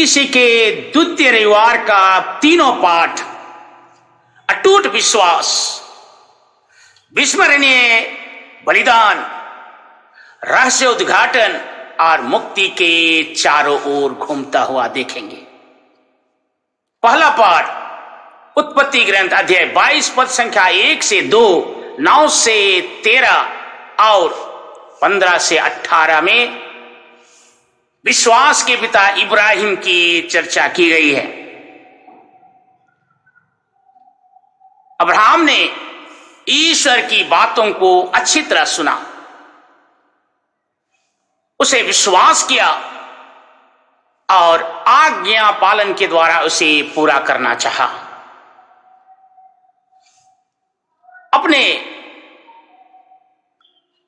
इसी के द्वितीय रविवार का तीनों पाठ अटूट विश्वास, विस्मरणीय बलिदान, रहस्य उद्घाटन और मुक्ति के चारों ओर घूमता हुआ देखेंगे। पहला पाठ उत्पत्ति ग्रंथ अध्याय 22 पद संख्या 1 से 2, 9 से 13 और 15 से 18 में विश्वास के पिता इब्राहिम की चर्चा की गई है। अब्राहम ने ईश्वर की बातों को अच्छी तरह सुना, उसे विश्वास किया और आज्ञा पालन के द्वारा उसे पूरा करना चाहा। अपने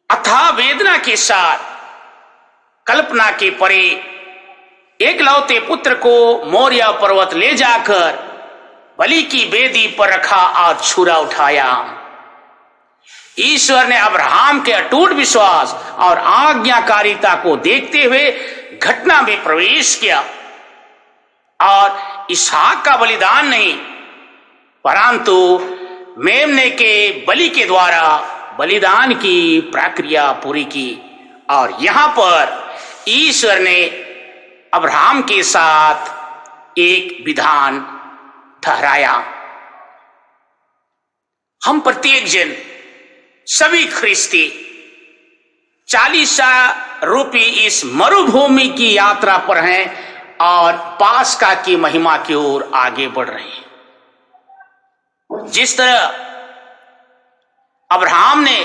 अथाह वेदना के साथ कल्पना के परे एकलौते पुत्र को मोरिया पर्वत ले जाकर बलि की वेदी पर रखा और छुरा उठाया। ईश्वर ने अब्राहम के अटूट विश्वास और आज्ञाकारिता को देखते हुए घटना में प्रवेश किया और इसहाक का बलिदान नहीं परंतु मेमने के बलि के द्वारा बलिदान की प्रक्रिया पूरी की। और यहां पर ईश्वर ने अब्राहम के साथ एक विधान ठहराया। हम प्रत्येक जन, सभी ख्रिस्ती 40 रूपी इस मरुभूमि की यात्रा पर हैं और पास्का की महिमा की ओर आगे बढ़ रहे हैं। जिस तरह अब्राहम ने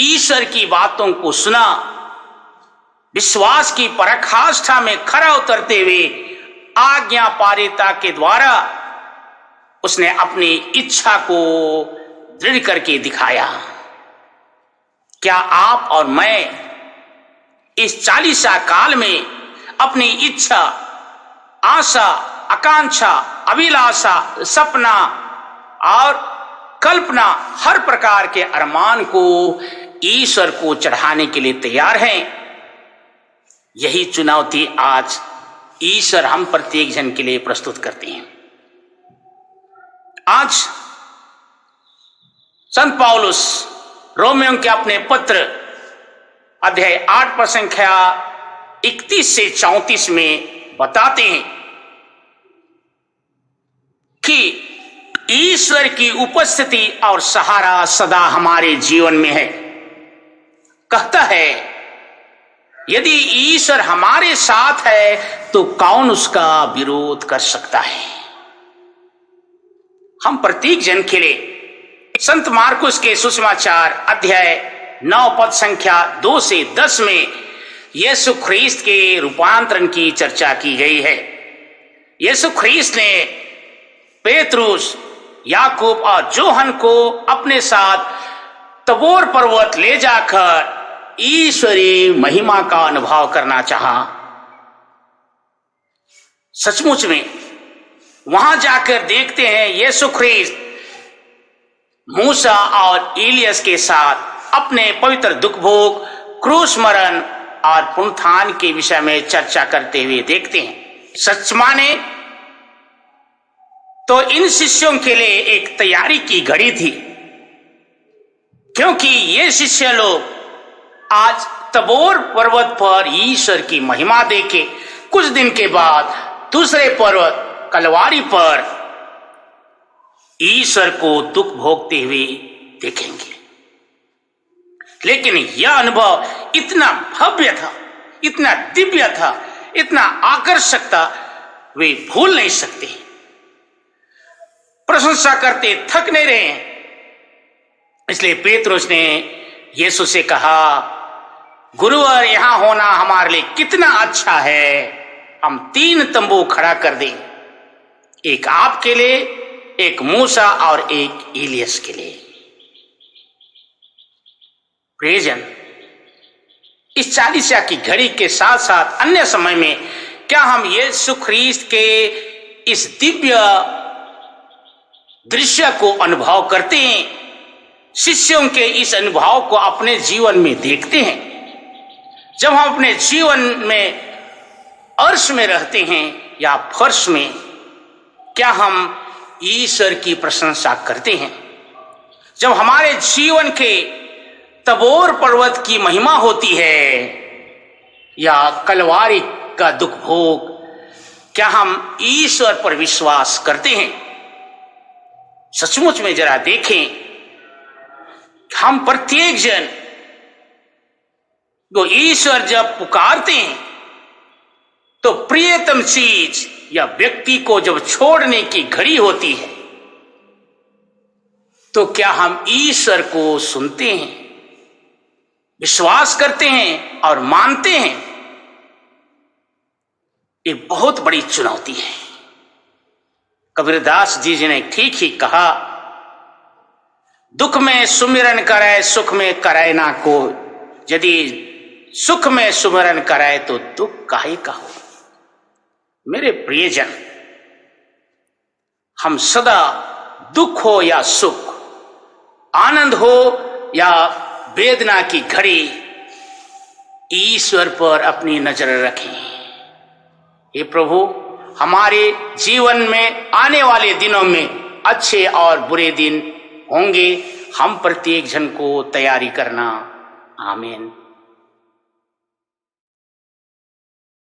ईश्वर की बातों को सुना, विश्वास की पराकाष्ठा में खरा उतरते हुए आज्ञा पालिता के द्वारा उसने अपनी इच्छा को दृढ़ करके दिखाया। क्या आप और मैं इस 40 काल में अपनी इच्छा, आशा, आकांक्षा, अभिलाषा, सपना और कल्पना, हर प्रकार के अरमान को ईश्वर को चढ़ाने के लिए तैयार हैं? यही चुनौती आज ईश्वर हम प्रत्येक जन के लिए प्रस्तुत करते हैं। आज संत पौलुस रोमियों के अपने पत्र अध्याय 8 पद संख्या 31 से 34 में बताते हैं कि ईश्वर की उपस्थिति और सहारा सदा हमारे जीवन में है। कहता है, यदि ईश्वर हमारे साथ है तो कौन उसका विरोध कर सकता है। हम प्रत्येक जन के लिए संत मार्कुस के सुसमाचार अध्याय 9 पद संख्या 2 से 10 में यीशु ख्रीस्त के रूपांतरण की चर्चा की गई है। यीशु ख्रीस्त ने पेतरुस, याकूब और जोहन को अपने साथ तबोर पर्वत ले जाकर ईश्वरीय महिमा का अनुभव करना चाहा। सचमुच में वहां जाकर देखते हैं यीशु ख्रीस्त मूसा और इलियस के साथ अपने पवित्र दुख भोग, क्रूस मरण और पुनरुत्थान के विषय में चर्चा करते हुए देखते हैं। सच माने तो इन शिष्यों के लिए एक तैयारी की घड़ी थी, क्योंकि ये शिष्य लोग आज तबोर पर्वत पर ईश्वर की महिमा देखे कुछ दिन के बाद दूसरे पर्वत कलवारी पर ईश्वर को दुख भोगते हुए देखेंगे। लेकिन यह अनुभव इतना भव्य था, इतना दिव्य था, इतना आकर्षक था, वे भूल नहीं सकते। प्रशंसा करते थक नहीं रहे। इसलिए पेतरुस ने यीशु से कहा, गुरुवर यहां होना हमारे लिए कितना अच्छा है। हम 3 तंबू खड़ा कर दें, एक आपके लिए, एक मूसा और एक इलियस के लिए। प्रियजन, इस 40 की घड़ी के साथ साथ अन्य समय में क्या हम यीशु ख्रीस्त के इस दिव्य दृश्य को अनुभव करते हैं? शिष्यों के इस अनुभव को अपने जीवन में देखते हैं? जब हम अपने जीवन में अर्श में रहते हैं या फर्श में क्या हम ईश्वर की प्रशंसा करते हैं? जब हमारे जीवन के तबोर पर्वत की महिमा होती है या कलवारी का दुख भोग, क्या हम ईश्वर पर विश्वास करते हैं? सचमुच में जरा देखें, हम प्रत्येक जन को ईश्वर जब पुकारते हैं तो प्रियतम चीज या व्यक्ति को जब छोड़ने की घड़ी होती है तो क्या हम ईश्वर को सुनते हैं, विश्वास करते हैं और मानते हैं? ये बहुत बड़ी चुनौती है। कबीरदास जी ने ठीक ही कहा, दुख में सुमिरन करे सुख में करे ना को, यदि सुख में सुमिरन करे तो दुख काहे का हो। मेरे प्रियजन, हम सदा दुख हो या सुख, आनंद हो या वेदना की घड़ी, ईश्वर पर अपनी नजर रखें। हे प्रभु, हमारे जीवन में आने वाले दिनों में अच्छे और बुरे दिन होंगे, हम प्रत्येक जन को तैयारी करना। आमीन।